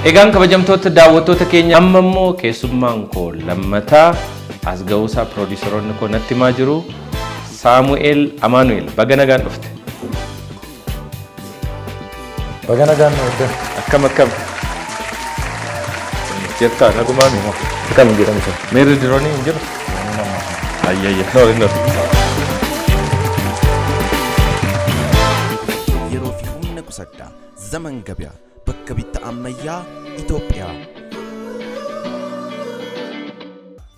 Egaan kabajamtoota daawwattoota keenya amma immoo keessummaan koo lammataa as ga'uusaa piroodiisaroonni koo natti himaa jiru Saamu'eel Amaanu'eel baga nagaan dhufte. Baga nagaan dhufte. Akkam jirta nagumaan immoo akkam jedhamtu. Meerri diroonii hin jiru? Ayyayya noori. Yeroo fi humna qusaddaa zaman gabiyaa bakka bitta ammayyaa Itoophiyaa.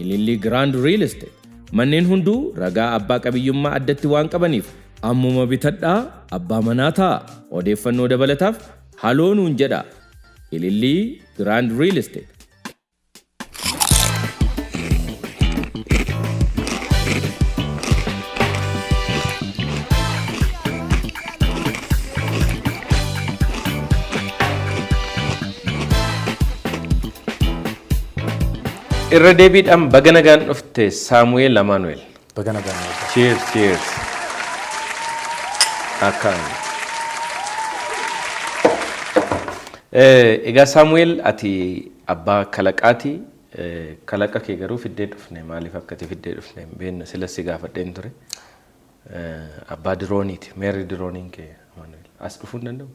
Ilillii Grand Real Estate manneen hunduu ragaa abbaa qabiyyummaa addatti waan qabaniif ammuma bitadhaa abbaa manaa ta'a. Odeeffannoo dabalataaf haloo nuun jedha. Ilillii Grand Real Estate. Irra deebiidhaan baga nagaan dhufte Saamu'eel Amaanu'eel. Baga nagaan dhufte. Cheers. Akkaan. Egaa Saamu'eel ati abbaa kalaqaati. Kalaqa kee garuu fiddee dhufne maaliif akkati fiddee dhufne hin beekne silas si gaafadheen ture. Abbaa dirooniiti. Meerri dirooniin kee Amaanu'eel as dhufuu hin danda'u?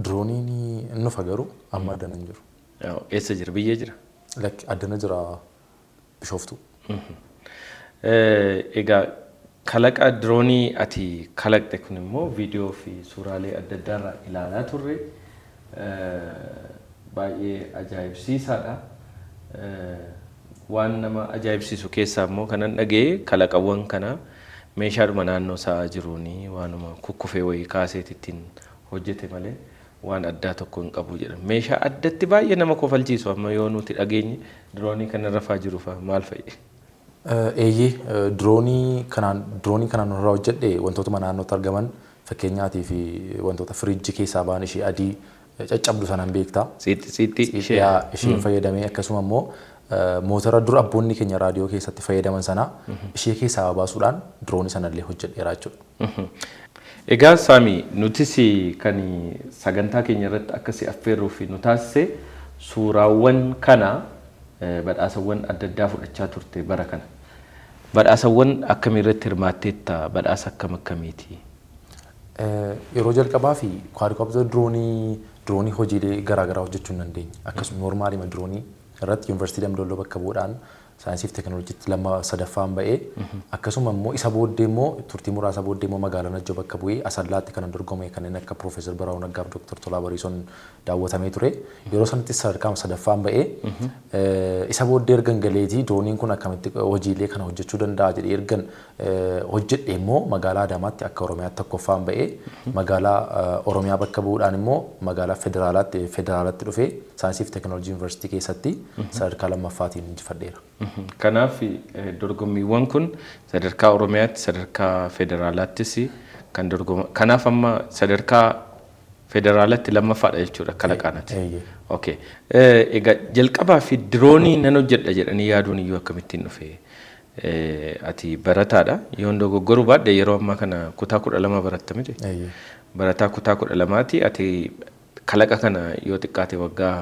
Dirooniin inni nufa garuu amma addana hin jiru. Eessa jira? Biyyee jira? Like addana jira Bishooftuu. Egaa kalaqa diroonii ati kalaqxe kun immoo viidiyoo fi suuraalee adda addaarraa ilaalaa turre baay'ee ajaa'ibsiisaadha. Waan nama ajaa'ibsiisu keessaa immoo kanan dhagee kalaqawwan kana meeshaadhuma naannoo isaa jiruuni waanuma kukkufee wayii kaaseetittiin hojjete malee waan addaa tokko hin qabu jedha. Meeshaa addatti baay'ee nama kofalchiisu amma yoo nuti dhageenye diroonii kana rafaa jiru fa'a maal fa'i? Diroonii kanaan irraa hojjedhe wantoota naannootti argaman fakkeenyaatii fi wantoota firiijii keessaa ba'an ishee adii caccabdu sanaan beektaa. Xiixxii isheen fayyadamee akkasuma immoo mootora dura abboonni keenya raadiyoo keessatti fayyadaman sana ishee keessaa baasuudhaan diroonii sanallee hojjedheera jechuudha. Egaa Saami nutis kan sagantaa keenya irratti akkasi affeerruu fi nu taasise suuraawwan kana badhaasawwan adda addaa fudhachaa turte bara kana. Badhaasawwan akkamii irratti hirmaatteetta? Badhaasa akkamiiti? Yeroo jalqabaa fi kwaadrikooptara diroonii hojiilee garaagaraa hojjechuu hin dandeenye. Akkasuma noormaalima diroonii irratti yuunivarsiitii Damdolloo bakka bu'uudhaan saayinsii fi teekinooloojiitti lama sadaffaan ba'ee akkasuma immoo isa booddee immoo turtii muraasa booddee immoo magaalaa Najjoo bakka bu'ee Asallaatti kan dorgome kanneen akka Piroofeesar Biraanuu Naggaa fi Dooktar Tolaa Bariisoon daawwatamee ture. Yeroo sanatti sadarkaa sadaffaan ba'ee isa booddee ergan galeetii dirooniin kun akkamitti hojiilee kana hojjechuu danda'a jedhee ergan hojjedhe immoo magaalaa Adaamaatti akka Oromiyaatti tokkoffaan ba'ee magaalaa Oromiyaa bakka bu'uudhaan immoo magaalaa federaalaatti dhufee saayinsii fi teekinooloojii yuunivarsiitii keessatti sadarkaa lammaffaatiin injifadheera. Kanaaf dorgommiiwwan kun sadarkaa Oromiyaatti sadarkaa federaalaattis kan dorgoma. Kanaaf amma sadarkaa federaalaatti lammaffaadha jechuudha kalaqaanati. Okay. Egaa jalqabaa fi diroonii nan hojjedha jedhanii yaaduun iyyuu akkamittiin dhufe? Ati barataadha. Yoon dogoggoru baadhe yeroo ammaa kana kutaa 12 baratta miti. Barataa kutaa 12ti ati kalaqa kana yoo xiqqaate waggaa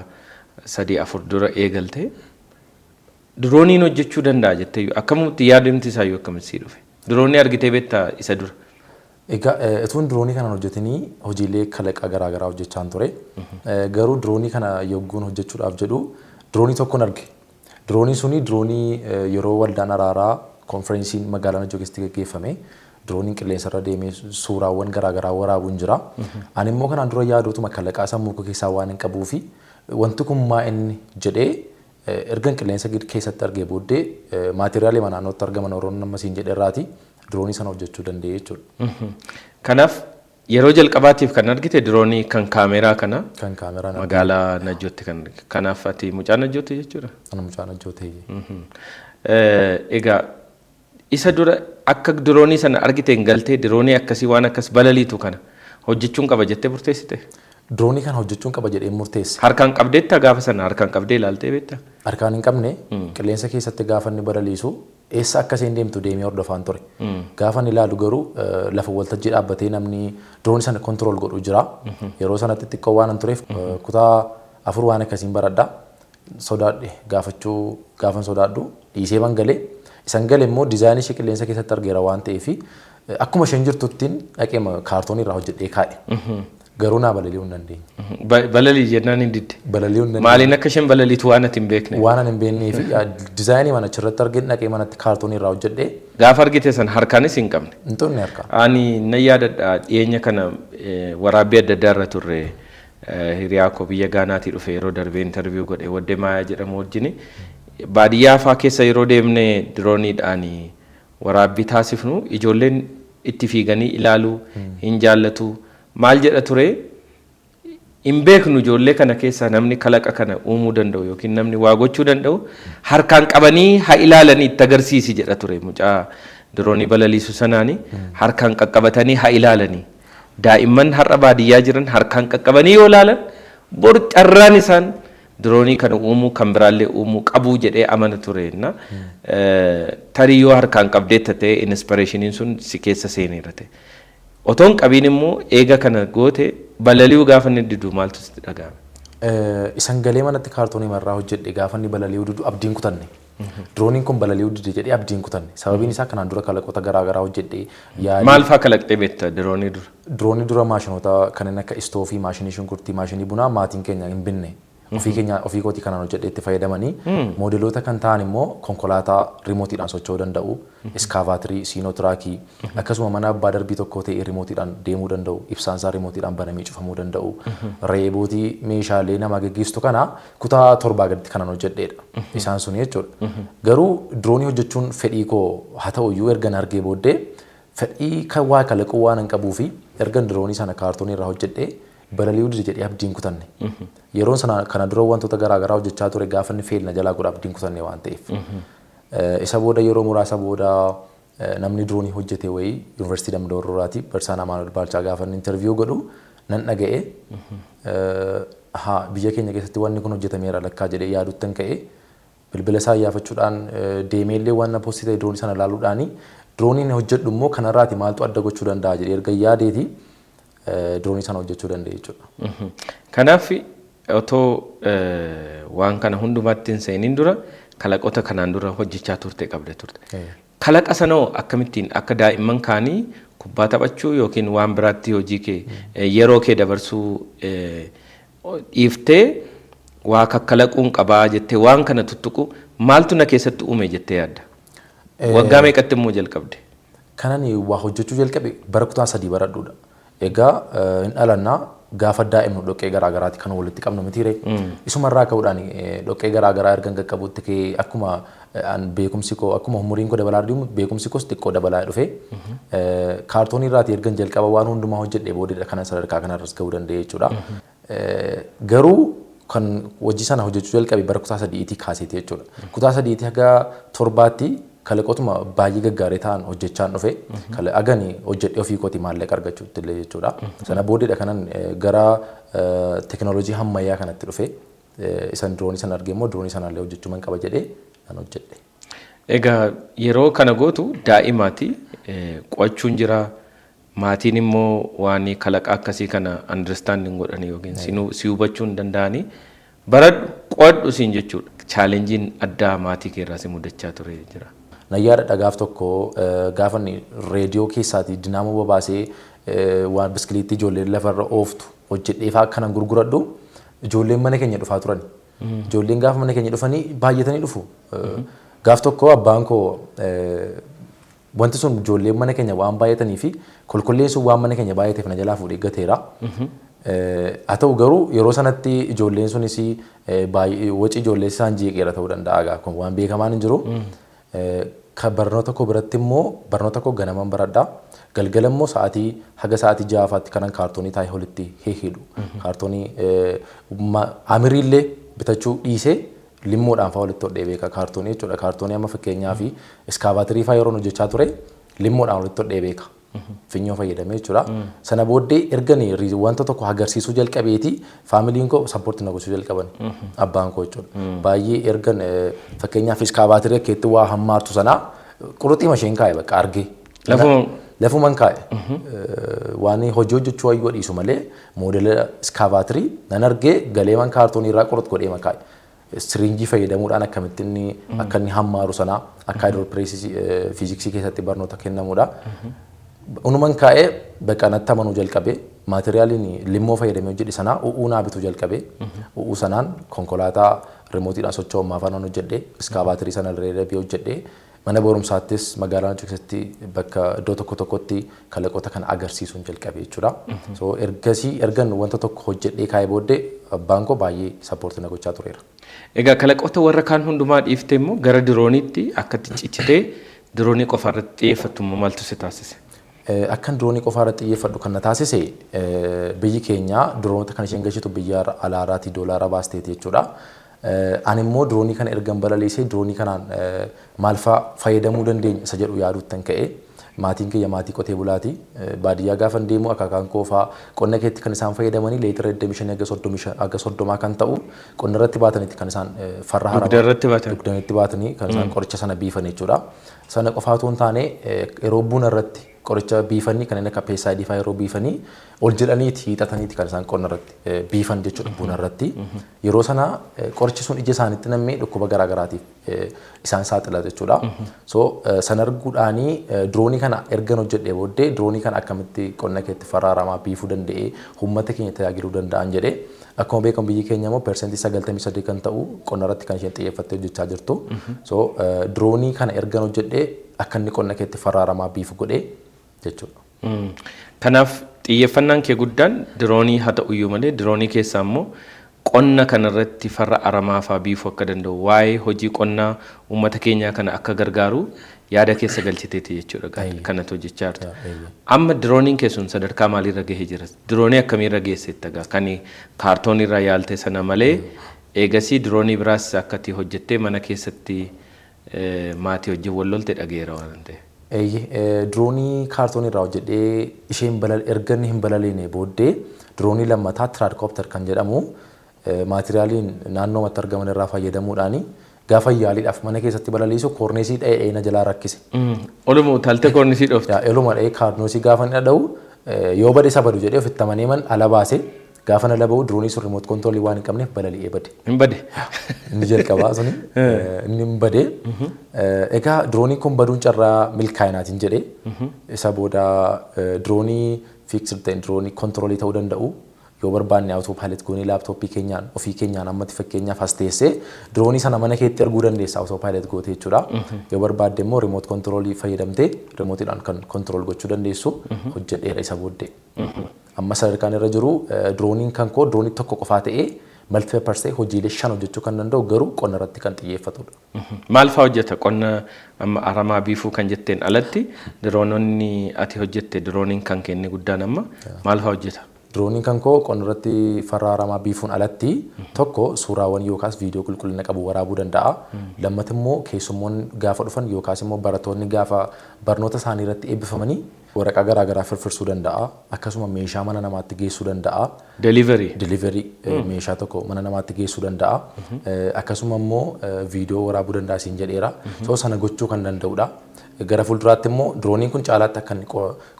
3-4 dura eegalte dirooniin hojjechuu danda'a jettee akkamitti yaadamti isaa yoo akkamitti dhufe? Diroonii argitee beektaa isa dura? Egaa utuun diroonii kana hojjetanii hojiilee kalaqa garaagaraa hojjechaa ture. Garuu diroonii kana yogguun hojjechuudhaaf jedhu diroonii tokkoon arge. Diroonii suni diroonii yeroo waldaan araaraa konferensiin magaalaa Najjoo keessatti gaggeeffame dirooniin qilleensarra deemee suuraawwan garaagaraa waraabuun jira. Ani immoo kanaan dura yaadotuma kalaqaa sammuu koo keessaa waan hin qabuu fi wanti kun maa inni jedhee ergan qilleensa keessatti argee booddee maatiriyaalii naannootti argaman Oromoon nama siin jedheerraati diroonii sana hojjechuu danda'e jechuudha. Kanaaf yeroo jalqabaatiif kan argite diroonii kan kaameraa kana magaalaa Najjootti kanaaf ati mucaa Najjootti jechuudha. Ana mucaa Najjootti. Egaa isa dura akka diroonii sana argiteen galtee diroonii akkasii waan akkas balaliitu kana hojjechuun qaba jettee murteessite? Diroonii kana hojjechuun qaba jedhee murteesse. Harkaan qabdeetta gaafa sana harkaan qabdee ilaaltee beektaa? Harkaan hin qabne qilleensa keessatti gaafa inni balaliisu eessa akka isheen deemtu deemee hordofaan ture. Gaafa inni ilaalu garuu lafa waltajjii dhaabbatee namni diroonii sana kontirool godhu jira. Yeroo sanatti xiqqoo waan tureef kutaa afur waan akkasiin baradhaa sodaadhe gaafan sodaadhu dhiisee bangalee isan galee immoo diizaayinii ishee qilleensa keessatti argeera waan ta'eef akkuma isheen jirtuttiin dhaqeema kaartoonii irraa hojjedhee kaa'e. Garuu naa balali'uu hin dandeenye. Balalii jennaan hin didde. Balali'uu hin dandeenye. Maaliin akka isheen balaliitu waan ati hin beekne. Waan ani hin beeknee fi diizaayinii mana achirratti argee dhaqee manatti kaartoonii irraa hojjedhee. Gaafa argite san harkaanis hin qabne. Hin xunne harkaan. Ani na yaadadha dhiyeenya kana waraabbii adda addaa irra turre hiriyaa koo biyya Gaanaatii dhufe yeroo darbee interviyuu godhe Waddee Maayaa jedhamu wajjin baadiyyaa fa'aa keessa yeroo deemne dirooniidhaan waraabbii taasifnu ijoolleen itti fiiganii ilaaluu hin jaallatu. Maal jedha ture hin beeknu ijoollee kana keessa namni kalaqa kana uumuu danda'u yookiin namni waa gochuu danda'u harkaan qabanii haa ilaalanii itti agarsiisi jedha ture mucaa diroonii balaliisu sanaani harkaan qaqqabatanii haa ilaalanii daa'imman har'a baadiyyaa jiran harkaan qaqqabanii yoo ilaalan bor carraan isaan diroonii kana uumuu kan biraallee uumuu qabuu jedhee amana tureenna tarii yoo harkaan qabdeetta ta'e inspiraashiniin sun si keessa seeneera ta'e. Otoon qabiin immoo eega kana goote balali'uu gaafa inni didu maaltu sitti dhaga'ame? Isan galee manatti kaartoonii marraa hojjedhe gaafa inni balali'uu didu abdiin kutanne. Dirooniin kun balali'uu dide jedhee abdiin kutanne. Sababiin isaa kanaan dura kalaqoota garaagaraa hojjedhe. Maal fa'aa kalaqxee beekta diroonii dura? Diroonii dura maashinoota kanneen akka istoofii, maashinii shunkurtii, maashinii bunaa maatiin keenya hin binne. Ofii kootii kanaan hojjedhee itti fayyadamanii moodeloota kan ta'an immoo konkolaataa rimootiidhaan socho'uu danda'u, iskaavaatirii, siinootiraakii akkasuma mana abbaa darbii tokko ta'e rimootiidhaan deemuu danda'u, ibsaan isaa rimootiidhaan banamee cufamuu danda'u, reebootii meeshaalee nama gaggeessu kana kutaa 7 gaditti kanaan hojjedheedha. Isaan sun jechuudha. Garuu diroonii hojjechuun fedhii koo haa ta'uyyuu ergan argee booddee fedhii kan waa kalaquu waan hin qabuu fi ergan diroonii sana kaartoonii irraa hojjedhee balali'uu dide jedhee abdiin kutanne. Yeroon sana kana dura wantoota garaagaraa hojjechaa ture gaafa inni feelna jalaa godha abdiin kutanne waan ta'eef. Isa booda yeroo muraasa booda namni diroonii hojjete wayii yuunivarsiitii Damdoorroraati Barsiisaan Amaanuel Baalchaa gaafa inni interviyuu godhu nan dhaga'e biyya keenya keessatti wanni kun hojjetameera lakkaa jedhee yaaduuttan ka'e bilbila isaa iyyaafachuudhaan deemeellee waan poostii ta'e diroonii sana ilaaluudhaani dirooniin hojjedhu immoo kanarraati maaltu adda gochuu danda'a jedhee erga yaadeeti diroonii sana hojjechuu danda'e jechuudha. Kanaaf otoo waan kana hundumaatti hin seeniin dura kalaqoota kanaan dura hojjechaa turte qabde turte. Kalaqa sanoo akkamittiin akka daa'imman kaanii kubbaa taphachuu yookiin waan biraatti hojii kee yeroo kee dabarsuu dhiiftee waa kakkalaquun qabaa jettee waan kana tuttuqu maaltu na keessatti uume jettee yaadda? Waggaa meeqatti immoo jalqabde? Kanan waa hojjechuu jalqabe bara kutaa 3 baradhuudha. Egaa hin dhalannaa gaafa daa'imnu dhoqqee garaagaraati kan walitti qabnu mitiire. Isumarraa ka'uudhaan dhoqqee garaagaraa ergan qaqqabuutti kee akkuma beekumsi koo akkuma umuriin koo dabalaa deemu beekumsi koos xiqqoo dabalaa dhufe. Kaartoonii irraati ergan jalqaba waan hundumaa hojjedhee booddeedha kanan sadarkaa kanarras ga'uu danda'e jechuudha. Garuu kan hojii sana hojjechuu jalqabe bara kutaa 3tii kaaseeti jechuudha. Kutaa 3tii haga 7tti kalaqootuma baay'ee gaggaarii ta'an hojjechaan dhufe agani hojjedhee ofii kooti maallaqa argachuutti illee jechuudha. Sana booddeedha kanan gara teekinooloojii ammayyaa kanatti dhufe isan diroonii sana argee immoo diroonii sanallee hojjechuu man qaba jedhee nan hojjedhe. Egaa yeroo kana gootu daa'imaati qo'achuun jira maatiin immoo waan kalaqa akkasii kana understanding godhanii yookiin si hubachuu hin danda'anii bara qo'adhu siin jechuudha. Chaalenjiin addaa maatii keerraa si mudachaa ture jira. Nayyaadha dhagaaf tokko gaafa reediyoo keessaati dinaamo babaasee waan biskiliitii ijoollee lafarra ooftu hojjedheefaa akkanan gurguradhu ijoolleen mana keenya dhufaa turan. Ijoolleen gaafa mana keenya dhufanii baay'atanii dhufu. Gaaf tokko abbaan koo wanti sun ijoolleen mana keenya waan baay'atanii fi kolkolleen sun waan mana keenya baay'ateef na jalaa fuudhee gateera. Haa ta'u garuu yeroo sanatti ijoolleen sunis waci ijoollee isaan jeeqeera ta'uu danda'a kun waan beekamaan hin jiru. Barnoota koo biratti immoo barnoota koo ganaman baradhaa galgala immoo haga sa'aatii 6 kanan kaartoonii taa'ee walitti heehedhu. Kaartoonii amiriillee bitachuu dhiisee limmoodhaan fa'aa walitti hodhee beeka kaartoonii jechuudha. Kaartoonii amma fakkeenyaa fi iskaavaatirii fa'aa yeroo hojjechaa ture limmoodhaan walitti hodhee beeka. Finyoo fayyadamee jechuudha. Sana booddee erganii wanta tokko agarsiisuu jalqabeeti faamiliin koo sappoortii na gochuu jalqaban abbaan koo jechuudha. Baay'ee ergan fakkeenyaaf iskaavaatirii akkeetti waa hammaartu sanaa quruxii masheen kaa'e bakka argee. lafuman kaa'e waan hojii hojjechuu wayyoo dhiisu malee moodela iskaavaatirii nan argee galeeman kaartoonii irraa qorot godhee makaa'e. Siriinjii fayyadamuudhaan akkamitti akka inni hammaaru sanaa akka haayidroopireesii fiiziksii keessatti barnoota kennamuudha. Unuman kaa'ee bakka natti amanuu jalqabee maateriyaaliin limmoo fayyadamee hojjedhe sanaa u'uu naa bituu jalqabee u'uu sanaan konkolaataa rimootiidhaan socho'u maafaan hojjedhe iskaavaatirii sana irra deebi'ee hojjedhe mana barumsaattis magaalaa keessatti bakka iddoo tokko tokkotti kalaqoota kana agarsiisuun jalqabee jechuudha. So ergan wanta tokko hojjedhee kaa'ee booddee abbaan koo baay'ee sappoortii na gochaa tureera. Egaa kalaqoota warra kaan hundumaa dhiiftee immoo gara dirooniitti akkatti cichitee diroonii qofa irratti xiyyeeffattu maaltu si taasise? Akkan diroonii qofa irratti xiyyeeffadhu kan na taasise biyyi keenya diroonota kan isheen galchitu biyya alaaraatii doolaara baasteeti jechuudha. Ani immoo diroonii kana ergan balaleessee diroonii kanaan maal fayyadamuu dandeenya isa jedhu yaaduuttan ka'e maatiin kiyya maatii qotee bulaati baadiyyaa gaafa deemu akaakaan koofaa qonna keetti kan isaan fayyadamanii leetira 25 aga 30 kan ta'u qonna irratti baatanitti kan isaan farra haramaa dugda irratti baatanii kan isaan qoricha sana biifan jechuudha. Sana qofaatu hin taane yeroo buna irratti qoricha biifanii kan inni akka peesaaidii fa'aa yeroo biifanii ol jedhaniiti hiixataniiti kan isaan qonna irratti biifan jechuudha buna irratti. Yeroo sana qorichi sun ija isaaniitti nammee dhukkuba garaagaraatiif isaan saaxila jechuudha. So sana arguudhaanii diroonii kana ergan hojjedhee booddee diroonii kana akkamitti qonna keetti farra haramaa biifuu danda'ee uummata keenya tajaajiluu danda'an jedhee akkuma beekamu biyyi keenya immoo persentii 93 kan ta'u qonna irratti kan isheen xiyyeeffattee hojjechaa jirtu. So diroonii kana ergan hojjedhee akka inni qonna keetti farra haramaa biifu godhee jechuudha. Kanaaf xiyyeeffannaan kee guddaan diroonii haa ta'uyyuu malee diroonii keessaa immoo qonna kanarratti farra haramaa fa'aa biifuu akka danda'u waa'ee hojii qonnaa uummata keenyaa kana akka gargaaru yaada keessa galchiteeti jechuudha kanatu hojjechaa jirtu. Amma dirooniin keessuun sadarkaa maaliirra gahee jira? Diroonii akkamiirra geesseetta gaa? Kan kaartoonirra yaalte sana malee eegasii diroonii biraas akkati hojjettee mana keessatti maatii wajjin wal lolte dhageera waan ta'eef. Diroonii kaartoonirraa hojjedhee isheen ergan hin balaleene booddee diroonii lammataa tiraadkoopter kan jedhamu maateriyaaliin naannoomatti argaman irraa fayyadamuudhaani gaafa yaaliidhaaf mana keessatti balaliisu koorneesii dha'ee na jalaa rakkise. Olumoo utaaltee koorneesii dhoofte? Eluma dha'ee koorneesii gaafa inni dha'u yoo bade isa badu jedhee ofitti amanee man ala baase gaafa na laba'u diroonii sun rimoot kontoolii waan hin qabneef balali'ee bade. Hin bade? Inni jalqabaa suni inni hin bade. Egaa diroonii kun baduun carraa milkaa'inaatiin jedhee isa booda diroonii fiiksir ta'e diroonii kontoolii ta'uu danda'u. Yoo barbaanne auto pilot goonee laaptooppii keenyaan ofii keenyaan ammatti fakkeenyaaf as teessee diroonii sana mana keetti arguu dandeessa auto pilot gootee jechuudha. Yoo barbaadde immoo remote control fayyadamtee remotiidhaan kan control gochuu dandeessu hojjedheera isa booddee. Amma sadarkaan irra jiru dirooniin kan koo diroonii tokko qofaa ta'ee multiple purpose hojiilee 5 hojjechuu kan danda'u garuu qonna irratti kan xiyyeeffatudha. Maal fa'aa hojjeta qonna amma haramaa biifuu kan jetteen alatti diroononni ati hojjette dirooniin kan kenne guddaan amma maal fa'aa hojjeta? Dirooniin kan koo qonna irratti farra haramaa biifuun alatti tokko suuraawwan yookaas viidiyoo qulqullina qabu waraabuu danda'a. Lammataa immoo keessummoonni gaafa dhufan yookaas immoo barattoonni gaafa barnoota isaanii irratti eebbifamanii waraqaa garaagaraa firfirsuu danda'a. Akkasuma meeshaa mana namaatti geessuu danda'a. Delivery meeshaa tokko mana namaatti geessuu danda'a. Akkasuma immoo viidiyoo waraabuu danda'a siin jedheera. So sana gochuu kan danda'udha. Gara fuulduraatti immoo dirooniin kun caalaatti akka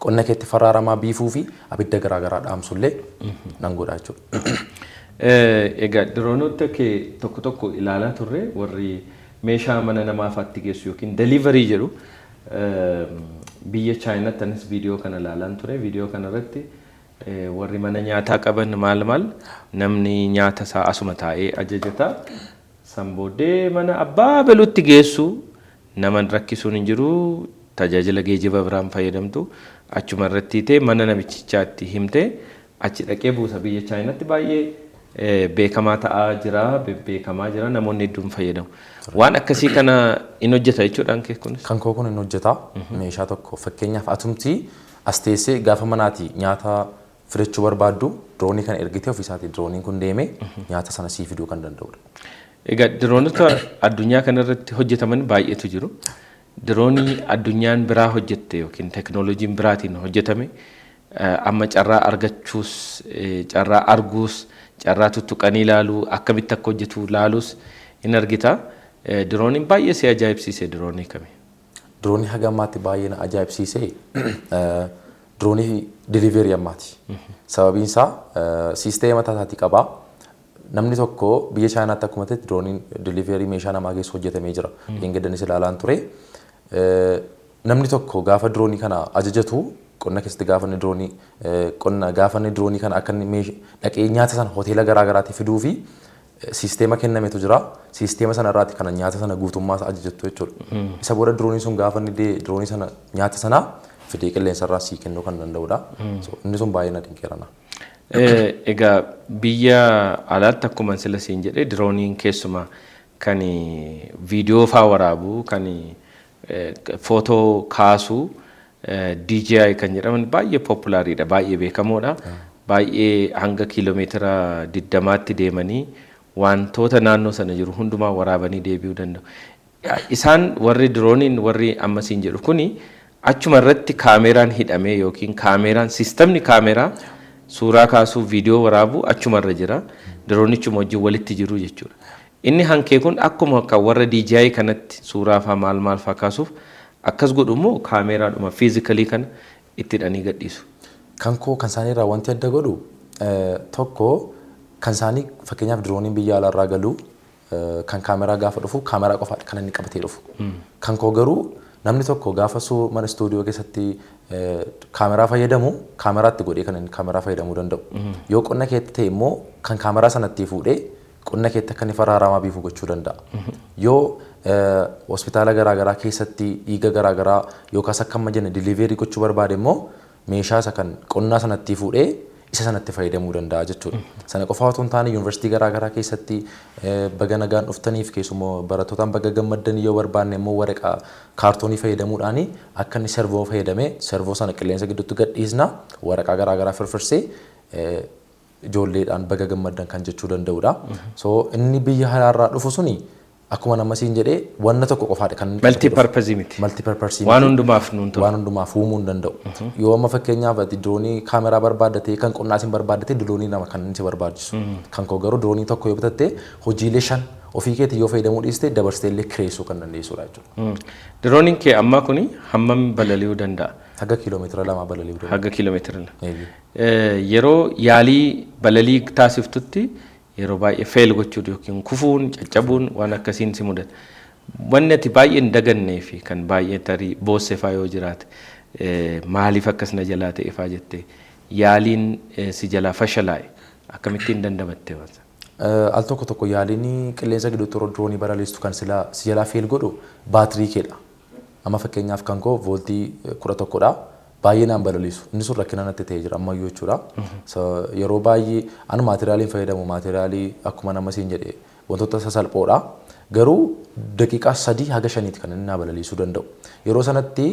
qonna keetti farra haramaa biifuu fi abidda garaagaraa dhaamsullee nan godha jechuudha. Egaa diroonota kee tokko tokko ilaalaa turre warri meeshaa mana namaatti geessu yookiin deliverii jedhu biyya Chaayinaatti anis viidiyoo kana ilaalaan ture. Viidiyoo kanarratti warri mana nyaataa qaban maal namni nyaata isaa asuma taa'ee ajajata. San booddee mana abbaa belutti geessu naman rakkisuun hin jiru tajaajila geejjiba biraan fayyadamtu achuma irratti ta'e mana namichichaatti himte achi dhaqee buusa. Biyya Chaayinaatti baay'ee beekamaa ta'aa jira beekamaa jira namoonni hedduun fayyadamu. Waan akkasii kana in hojjeta jechuudhaan kee kunis? Kan koo kun in hojjeta. Meeshaa tokko fakkeenyaaf atumti as teessee gaafa manaati nyaata fidachuu barbaaddu diroonii kana ergitee ofiisaatii dirooniin kun deemee nyaata sana sii fiduu kan danda'udha. Egaa diroonota addunyaa kanarratti hojjetaman baay'eetu jiru. Diroonii addunyaan biraa hojjette yookiin teknooloojiin biraatiin hojjetame amma carraa argachuus carraa arguus carraa tuttuqanii ilaaluu akkamitti akka hojjetu ilaaluus in argita. Dirooniin baay'ee si ajaa'ibsiise diroonii kami? Diroonii haga ammaatti baay'ee na ajaa'ibsiisee diroonii diliverii ammaati. Sababiin isaa siisteema mataa isaatii qabaa. Namni tokko biyya Chaayinaatti akkuma ta'e dirooniin diliverii meeshaa namaa keessa hojjetamee jira. Dheengaddanis ilaalaan ture. Namni tokko gaafa diroonii kana ajajatu qonna keessatti gaafa inni diroonii kana akka inni dhaqee nyaata sana hoteela garaa garaatti fiduu fi siisteema kennametu jira. Siisteema sana irraatti kana nyaata sana guutummaa isaa ajajattu jechuudha. Isa booda dirooniin sun gaafa inni diroonii sana nyaata sana fidee qilleensa irraa sii kennuu kan danda'udha. Inni sun baay'ee na dinqeerana. Egaa biyya alaatti akkuma sila siin jedhee dirooniin keessumaa kan viidiyoo faa waraabuu kan footoo kaasuu DJI kan jedhaman baay'ee populaariidha, baay'ee beekamoodha. Baay'ee hanga kiiloomeetira 20tti deemanii wantoota naannoo sana jiru hundumaa waraabanii deebi'uu danda'u. Isaan warri dirooniin warri amma siin jedhu kuni achuma irratti kaameraan hidhamee yookiin kaameraan siistemni kaameraa suuraa kaasuu viidiyoo waraabuu achuma irra jira. Diroonichuma wajjin walitti jiru jechuudha. Inni hankee kun akkuma akka warra DJI kanatti suuraa faa maal faa kaasuuf akkas godhu immoo kaameraadhuma fiizikalii kana itti hidhanii gadhiisu. Kan isaanii irraa wanti adda godhu tokko kan isaanii fakkeenyaaf dirooniin biyya alaarraa galu kan kaameraa gaafa dhufu kaameraa qofaadha kan inni qabatee dhufu. Kan koo garuu namni tokko gaafa mana istuudiyoo keessatti kaameraa fayyadamu kaameraatti godhee kan inni kaameraa fayyadamuu danda'u. Yoo qonna keetti ta'e immoo kan kaameraa sanatti fuudhee qonna keetti akka inni faraaramaa biifu gochuu danda'a. Yoo hospitaala garaa garaa keessatti dhiiga garaa garaa yookaas akka amma jenne diliveerii gochuu barbaade immoo meeshaa isa kan qonnaa sanatti fuudhee isa sanatti fayyadamuu danda'a jechuudha. Sana qofaa otoo hin taane yuunivarsiitii garaa garaa keessatti baga nagaan dhuftaniif keessumoo barattootaan baga gammaddan yoo barbaanne immoo waraqaa kaartoonii fayyadamuudhaan akka inni servoo fayyadamee servoo sana qilleensa gidduutti gadhiisna waraqaa garaa garaa firfirsee ijoolleedhaan baga gammaddan kan jechuu danda'udha. So inni biyya halaarraa dhufu suni akkuma nama siin jedhee wanna tokko qofaadha kan Multi-purpose miti. Multi-purpose Waan hundumaaf nuun ta'u. Waan hundumaaf uumuu hin danda'u. Yoo amma fakkeenyaaf diroonii kaameraa barbaaddatee kan qonnaa siin barbaaddatee diroonii nama kan inni si barbaachisu. Kan koo garuu diroonii tokko yoo bitattee hojiilee 5 ofii keetii yoo fayyadamuu dhiiste dabarsitee illee kireessuu kan dandeessudha jechuudha. Dirooniin kee ammaa kuni hammam balali'uu danda'a? Haga kiiloomeetira 2 balali'uu danda'a. Haga kiiloomeetira 2. Yeroo yaalii balalii taasiftutti yeroo baay'ee feel gochuudha yookiin kufuun caccabuun waan akkasiin si mudata. Wanni ati baay'ee hin dagannee fi kan baay'ee tarii boossefaa yoo jiraate maaliif akkas na jalaa ta'eefaa jettee yaaliin si jalaa fashalaa'e akkamittiin dandamattee waan sana? Al tokko yaaliin qilleensa gidduutti diroonii balaliistu kan si jalaa feel godhu baatirii keedha. Amma fakkeenyaaf kan koo vooltii 11dha. Baay'ee naan balaliisu. Inni sun rakkina natti ta'ee jira ammayyuu jechuudha. Yeroo baay'ee ani maateriyaaliin fayyadamu maateriyaalii akkuma nama siin jedhe wantoota sasalphoodha. Garuu daqiiqaa 3 haga 5tti kan inni naa balaliisuu danda'u. Yeroo sanatti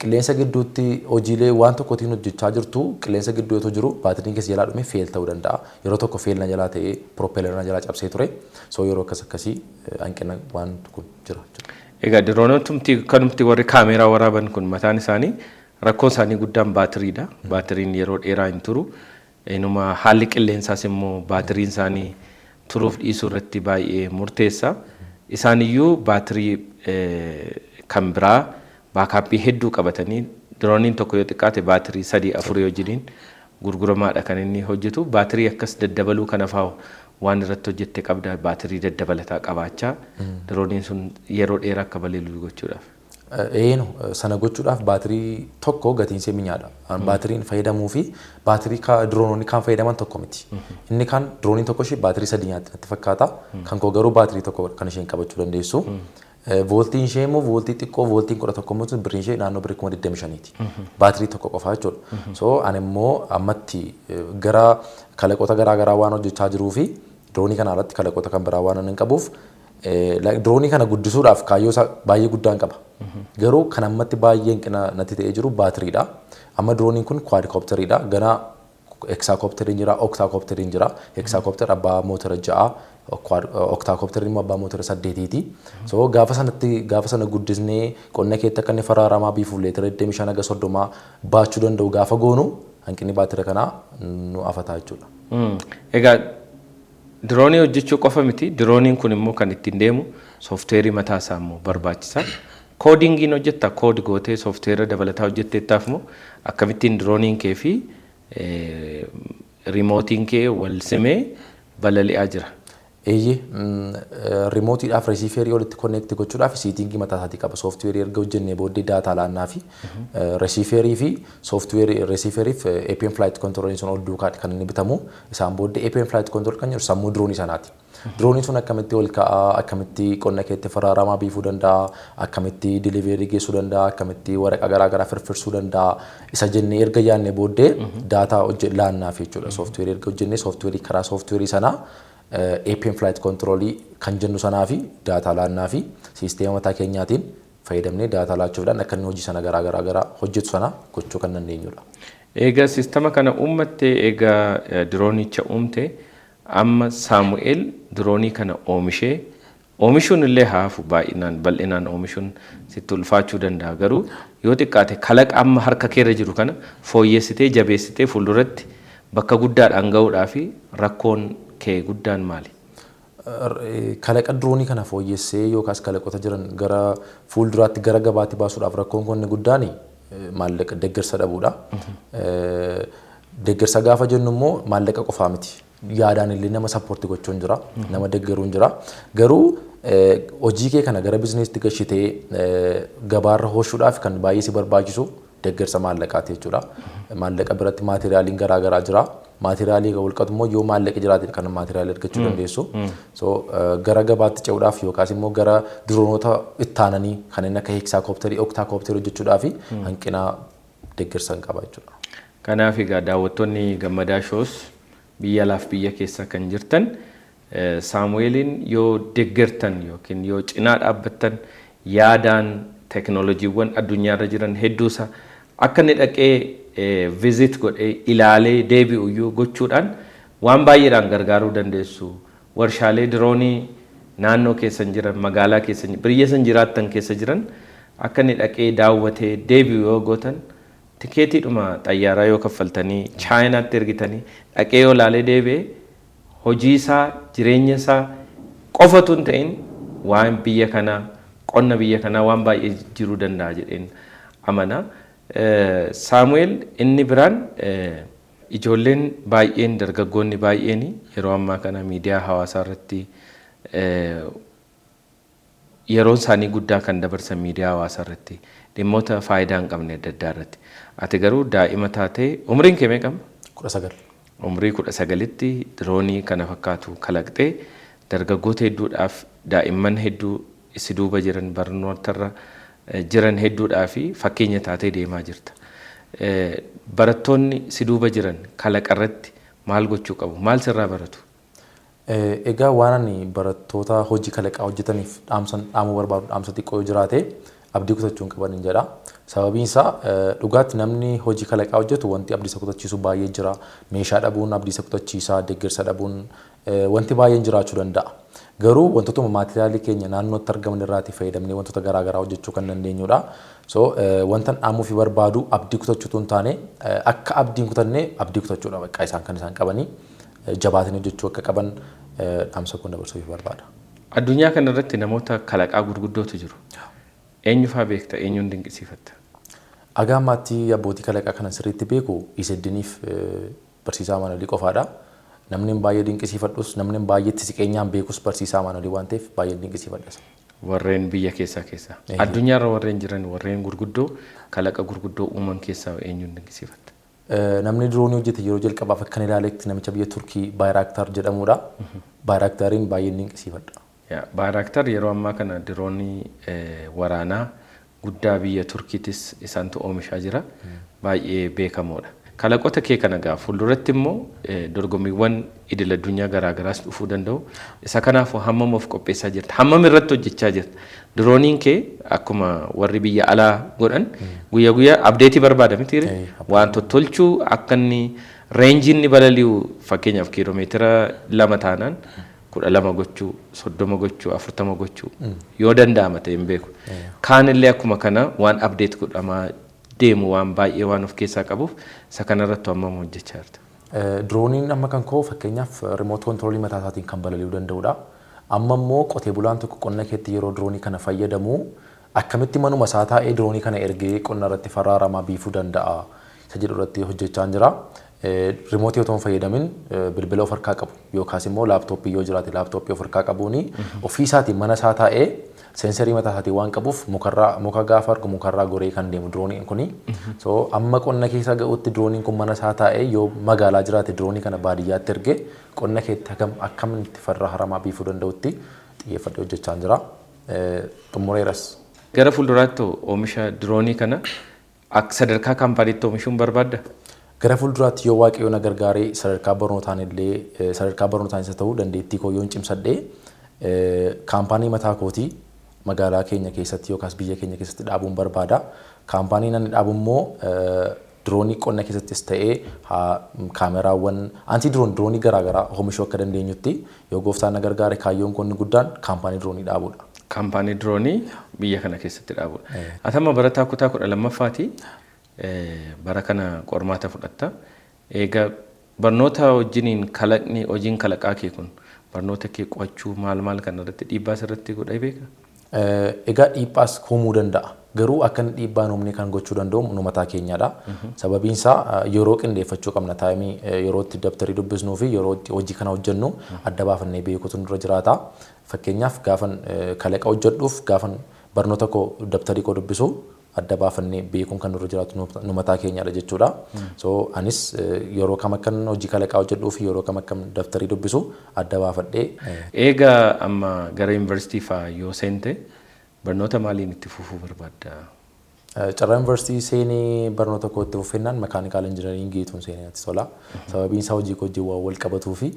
qilleensa gidduutti hojiilee waan tokkotiin hojjechaa jirtu qilleensa gidduu yoo jiru baatiriin keessa jalaa dhume feel ta'uu danda'a. Yeroo tokko feel na jalaa ta'ee propelleer na jalaa cabsee ture. Yeroo akkasii hanqina waan kun jira. Egaa diroonottumti kanumti warri kaameraa waraaban kun mataan isaanii rakkoon isaanii guddaan baatiriidha. Baatiriin yeroo dheeraa hin turu. Inuma haalli qilleensaas immoo baatiriin isaanii turuuf dhiisuu irratti baay'ee murteessa. Isaaniyyuu baatirii kan biraa baakaappii hedduu qabatanii dirooniin tokko yoo xiqqaate baatirii 3-4 yoo jidhiin gurguramaadha kan inni hojjetu. Baatirii akkas daddabaluu kana fa'aa waan irratti hojjette qabda baatirii daddabalataa qabaachaa dirooniin sun yeroo dheeraa akka balali'u gochuudhaaf. Sana gochuudhaaf baatirii tokko gatiin ishee minyaadha. Baatiriin fayyadamuu fi baatirii diroononni kan fayyadaman tokko miti. Inni kan dirooniin tokko ishee baatirii 3 nyaatti natti fakkaata. Kan koo garuu baatirii tokko kan isheen qabachuu dandeessu. Vooltiin ishee immoo vooltii xiqqoo vooltiin 11 immoo birriin ishee naannoo birrii 25ti. Baatirii tokko qofaa jechuudha. Ani immoo ammatti gara kalaqoota garaa garaa waan hojjechaa jiruu fi diroonii kana irratti kalaqoota kan biraa waan hin qabuuf diroonii kana guddisuudhaaf kaayyoo isaa baay'ee guddaan qaba. Garuu kan ammatti baay'ee hanqina natti ta'ee jiru baatiriidha. Amma dirooniin kun kwaadikoopteriidha. Ganaa eksaakopteriin jira, oktaakopteriin jira. Eksaakopter abbaa motora 6, oktaakopteriin immoo abbaa motora 8ti. Gaafa sana guddisnee qonna keetti akka inni faraaramaa biifuuf leetira 25 haga 30 baachuu danda'u gaafa goonu hanqinni baatira kanaa nu afataa jechuudha. Egaa diroonii hojjechuu qofa miti. Dirooniin kun immoo kan ittiin deemu soofteerii mataa isaa immoo barbaachisa. koodingiin hojjetta koodi gootee sooftiweera dabalataa hojjetteettaaf moo akkamittiin dirooniin kee fi rimootiin kee wal simee balali'aa jira. Remootiidhaaf resiiverii walitti konneekti gochuudhaaf siitingii mataa isaatii qaba. Sooftiweerii erga hojjennee booddee daataa laannaa fi resiiverii fi sooftiweerii resiiveriif APM flight control sun ol duukaadha kan inni bitamu. Isaan booddee APM flight control kan jedhu sammuu diroonii sanaati. Dirooniin sun akkamitti ol ka'aa, akkamitti qonna keetti faraaramaa biifuu danda'a, akkamitti diliveerii geessuu danda'a, akkamitti waraqa garaagaraa firfirsuu danda'a. Isa jennee erga yaadne booddee daataa laannaaf jechuudha. Sooftiweerii erga hojjennee sooftiweerii karaa sooftiweerii sanaa APM flight control kan jennu sanaa fi daataa laannaa fi siisteema mataa keenyaatiin fayyadamnee daataa laachuudhaan akka inni hojii sana garaagaraa hojjetu sana gochuu kan dandeenyudha. Egaa siisteema kana uummattee egaa diroonicha uumte amma Saamu'eel diroonii kana oomishuun illee haafu baay'inaan bal'inaan oomishuun sitti ulfaachuu danda'a garuu yoo xiqqaate kalaqa amma harka keerra jiru kana fooyyessitee jabeessitee fuulduratti bakka guddaadhaan ga'uudhaa fi rakkoon kee guddaan maali? Kalaqa diroonii kana fooyyessee yookaas kalaqoota jiran gara fuulduraatti gara gabaatti baasuudhaaf rakkoon kun guddaan maallaqa deeggarsa dhabuudha. Deeggarsa gaafa jennu immoo maallaqa qofaa miti. Yaadaan illee nama sappoortii gochuun jira, nama deeggaruun jira. Garuu hojii kee kana gara bizineesitti gashitee gabaarra oolchuudhaaf kan baay'ee si barbaachisu deeggarsa maallaqaati jechuudha. Maallaqa biratti maateriyaaliin garaagaraa jira. Maateriyaalii walqatu immoo yoo maallaqa jiraate kan maateriyaalii argachuu dandeessu. Gara gabaatti ce'uudhaaf yookaas immoo gara diroonota ittaananii kanneen akka heeksaakooppiterii, oktaakoopiterii hojjechuudhaaf hanqina deeggarsa qaba jechuudha. Kanaaf egaa daawwattoonni Gammadaa Shows biyya alaaf biyya keessa kan jirtan Saamu'eeliin yoo deeggartan yookiin yoo cinaa dhaabbattan yaadaan teknooloojiiwwan addunyaarra jiran hedduusa akka inni dhaqee visit godhee ilaalee deebi'uyyuu gochuudhaan waan baay'eedhaan gargaaruu dandeessu. Warshaalee diroonii naannoo keessan jiran magaalaa keessan biyya san jiraattan keessa jiran akka inni dhaqee daawwatee deebi'u yoo gootan tikeetiidhuma xayyaaraa yoo kaffaltanii chaayinaatti ergitanii dhaqee yoo ilaalee deebi'ee hojii isaa jireenya isaa qofatu hin ta'in waan biyya kanaa qonna biyya kanaa waan baay'ee jiruu danda'a jedheen amana. Saamu'eel inni biraan ijoolleen baay'een dargaggoonni baay'een yeroo ammaa kana miidiyaa hawaasaa irratti yeroon isaanii guddaa kan dabarsan miidiyaa hawaasaa irratti dhimmoota faayidaa hin qabne adda addaa irratti. Ati garuu daa'ima taatee umriin kee meeqa? 19. Umrii 19tti diroonii kana fakkaatu kalaqxee dargaggoota hedduudhaaf daa'imman hedduu si duuba jiran barnootarra jiran hedduudhaa fi fakkeenya taatee deemaa jirta. Barattoonni si duuba jiran kalaqa irratti maal gochuu qabu? Maal sirraa baratu? Egaa waan ani barattoota hojii kalaqaa hojjetaniif dhaamuu barbaadu dhaamsa xiqqoo yoo jiraate abdii kutachuun qaban jedha. Sababiin isaa dhugaatti namni hojii kalaqaa hojjetu wanti abdii isa kutachiisu baay'ee jira. Meeshaa dhabuun abdii isa kutachiisaa, deeggarsa dhabuun wanti baay'een jiraachuu danda'a. Garuu wantoota maateriyaalii keenya naannootti argaman irraatii fayyadamnee wantoota garaagaraa hojjechuu kan dandeenyudha. Wanta dhaamuuf barbaadu abdii kutachuutu hin taane akka abdiin kutannee abdii kutachuudha bakka isaan kan isaan qabanii jabaatanii hojjechuu akka qaban dhaamsa kun dabarsuuf barbaada. Addunyaa kana irratti namoota kalaqaa gurguddootu jiru. Eenyu fa'aa beekta? Eenyuun dinqisiifatta? Agaa ammaatti abbootii kalaqaa kana sirriitti beeku Iseddiniif barsiisaa Amanolii qofaadha. Namni baay'ee dinqisiifadhus namni baay'eetti siqeenyaan beekus barsiisaa Amanolii waan ta'eef baay'ee dinqisiifadhas. Warreen biyya keessa addunyaarra warreen jiran warreen gurguddoo kalaqa gurguddoo uuman keessaa eenyuun dinqisiifatta? Namni diroonii hojjete yeroo jalqabaaf akkan ilaaleetti namicha biyya Turkii Bayraktar jedhamudha. Bayraktariin baay'ee dinqisiifadha. Bayraktar yeroo ammaa kana diroonii waraanaa guddaa biyya Turkiitis isaantu oomishaa jira. Baay'ee beekamoodha. Kalaqoota kee kana gaa fuulduratti immoo dorgommiiwwan idil addunyaa garaagaraas dhufuu danda'u. Isa kanaafuu hammam of qopheessaa jirta? Hammam irratti hojjechaa jirta? Dirooniin kee akkuma warri biyya alaa godhan guyyaa guyyaa abdeetii barbaada miti? Waan tottolchuu akka inni reenjiin ni balali'u fakkeenyaaf kiiloomeetira 2 taanaan 12 gochuu, 30 gochuu, 40 gochuu yoo danda'ama ta'e hin beeku. Kaan illee akkuma kana waan abdeet godhamaa deemu waan baay'ee waan of keessaa qabuuf isa kanarratti hammam hojjechaa jirta? Dirooniin amma kan koo fakkeenyaaf remoot kontiroolii mataa isaatiin kan balali'uu danda'udha. Amma immoo qotee bulaan tokko qonna keetti yeroo diroonii kana fayyadamu akkamitti manuma isaa taa'ee diroonii kana ergee qonna irratti faraaramaa biifuu danda'a isa jedhu irratti hojjechaa jira. Rimootii otoo hin fayyadamin bilbila of harkaa qabu yookaas immoo laaptooppii yoo jiraate laaptooppii of harkaa qabuuni ofii isaatiin mana isaa taa'ee seensarii mataa isaatii waan qabuuf muka gaafa argu mukarraa goree kan deemu dirooniin kuni. So amma qonna keessa ga'utti dirooniin kun mana isaa taa'ee yoo magaalaa jiraate diroonii kana baadiyyaatti ergee qonna keetti akkamitti faraaramaa biifuu danda'utti xiyyeeffadhee hojjechaa jira. Xumureeras. Gara fuulduraatti oomisha diroonii kana akka sadarkaa kaampaaniitti oomishuun barbaadda? Gara fuulduraatti yoo waaqayyo na gargaaree sadarkaa barnootaan illee sadarkaa barnootaan isa ta'uu dandeettii koo yoon cimsadhee kaampaanii mataa kootii magaalaa keenya keessatti yookaas biyya keenya keessatti dhaabuun barbaada. Kaampaanii nan dhaabu immoo diroonii qonna keessattis ta'ee kaameraawwan anti diroonii garaagaraa oomishuu akka dandeenyutti yoo gooftaan na gargaare kaayyoon konni guddaan kaampaanii diroonii dhaabuudha. Kaampaanii diroonii biyya kana keessatti dhaabuudha. Atama barataa kutaa 12ffaati. Bara kana qormaata fudhatta. Egaa barnoota wajjiniin kalaqni hojiin kalaqaa kee kun barnoota kee qo'achuu maal kan irratti dhiibbaa irratti godhee beeka? Egaa dhiibbaas uumuu danda'a. Garuu akka dhiibbaan uumne kan gochuu danda'u nu mataa keenyadha. Sababiin isaa yeroo qindeeffachuu qabna taayimii yeroo itti dabtarii dubbisnuu fi yeroo itti hojii kana hojjennu adda baafannee beekuutu nurra jiraata. Fakkeenyaaf gaafan kalaqa hojjedhuuf gaafan barnoota koo dabtarii koo dubbisu adda baafannee beekuun kan nurra jiraatu nu mataa keenyadha jechuudha. So anis yeroo kam akkan hojii kalaqaa hojjedhuu fi yeroo kam akkan dabtarii dubbisu adda baafadhee. Egaa amma gara yuunivarsiitii fa'aa yoo seente barnoota maaliin itti fufuu barbaadda? Carraa yuunivarsiitii seenee barnoota koo itti fufennaan makaanikaal injinariingiituun seenee natti tola. Sababiin isaa hojii koo wajjin waan wal qabatuu fi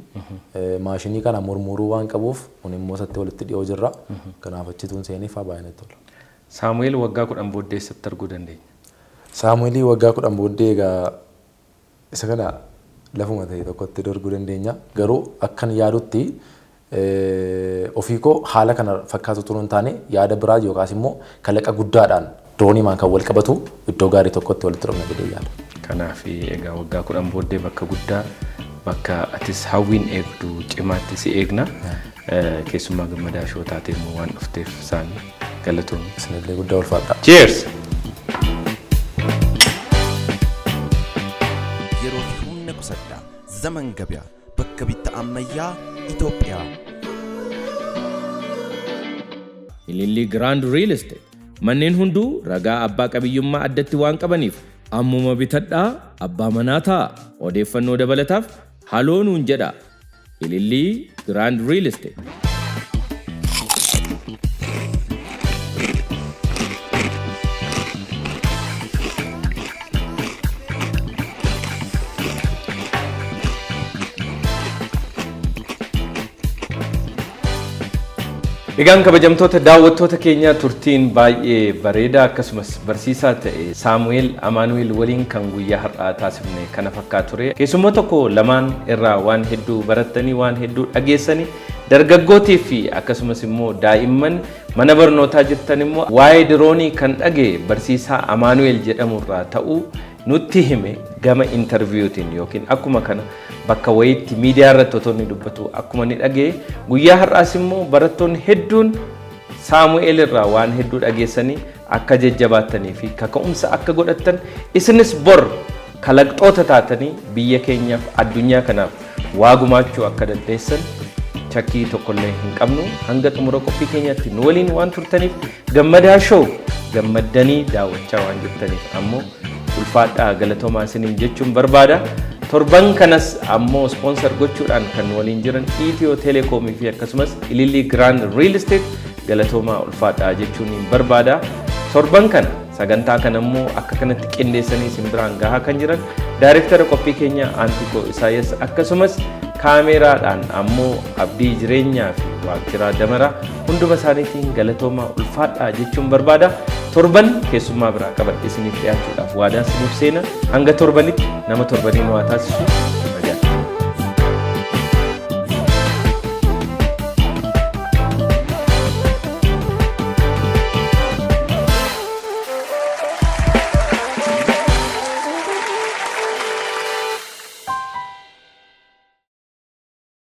maashinii kana murmuruu waan qabuuf kun immoo isatti walitti dhiyoo jirra. Kanaaf achituun seenee fa'aa baay'ee natti tola. Saamu'eel waggaa 10 booddee eessatti arguu dandeenya? Saamu'eelii waggaa 10 booddee egaa isa kana lafuma ta'e tokkotti arguu dandeenya. Garuu akkan yaadutti ofii koo haala kana fakkaatu turuu hin taane yaada biraa yookaas immoo kalaqa guddaadhaan dirooniimaan kan wal qabatu iddoo gaarii tokkotti walitti dhufna jedhee yaada. Kanaaf egaa waggaa 10 booddee bakka guddaa bakka atis hawwiin eegdu cimaatti si eegna. Keessumaa gammadaa shoo taatee immoo waan dhufteef isaan galatoon. Isinillee guddaa ulfaadha. Cheers! yeroo fi humna qusadhaa zaman gabyaa bakka bitta ammayyaa Itoophiyaa. Ililli Grand Real Estate manneen hunduu ragaa abbaa qabiyyummaa addatti waan qabaniif ammuma bitadhaa abbaa manaa ta'a. Odeeffannoo dabalataaf haloo nuun jedha. Ililli Grand Real Estate. Egaan kabajamtoota daawwattoota keenya turtiin baay'ee bareedaa akkasumas barsiisaa ta'e Saamu'eel Amaanu'eel waliin kan guyyaa har'aa taasifne kana fakkaatu ture. Keessumoo tokko lamaan irraa waan hedduu barattanii waan hedduu dhageessanii dargaggootii fi akkasumas immoo daa'imman mana barnootaa jirtan immoo waa'ee diroonii kan dhage barsiisaa Amaanu'eel jedhamu irraa ta'uu nutti hime gama interviewtiin yookiin akkuma kana bakka wayiitti miidiyaa irratti otoo inni dubbatu akkuma ni dhagee guyyaa har'aas immoo barattoonni hedduun Saamu'eel irraa waan hedduu dhageessanii akka jajjabaatanii fi kaka'umsa akka godhatan isinis bor kalaqxoota taatanii biyya keenyaaf addunyaa kanaaf waa gumaachuu akka dandeessan shakkii tokkollee hin qabnu. Hanga xumura qophii keenyaatti nu waliin waan turtaniif gammadaa shoo gammaddanii daawwachaa waan jirtaniif ammoo ulfaadhaa galatoomaa isiniin jechuun barbaada. Torban kanas ammoo sponsor gochuudhaan kan waliin jiran Itiyoo Telekoomii fi akkasumas Ililli Grand Real Estate galatoomaa ulfaadhaa jechuun barbaada. Torban kana sagantaa kana immoo akka kanatti qindeessanii isin biraan gahaa kan jiran Daayireektara qophii keenya Antikoo Isaayyaas akkasumas kaameraadhaan ammoo Abdii Jireenyaa fi Waaqjiraa Damaraa hunduma isaaniitiin galatoomaa ulfaadhaa jechuun barbaada. Torban keessummaa biraa qabadhee isiniif dhiyaachuudhaaf waadaa isiniif seena hanga torbanitti nama torbanii nu haa taasisu.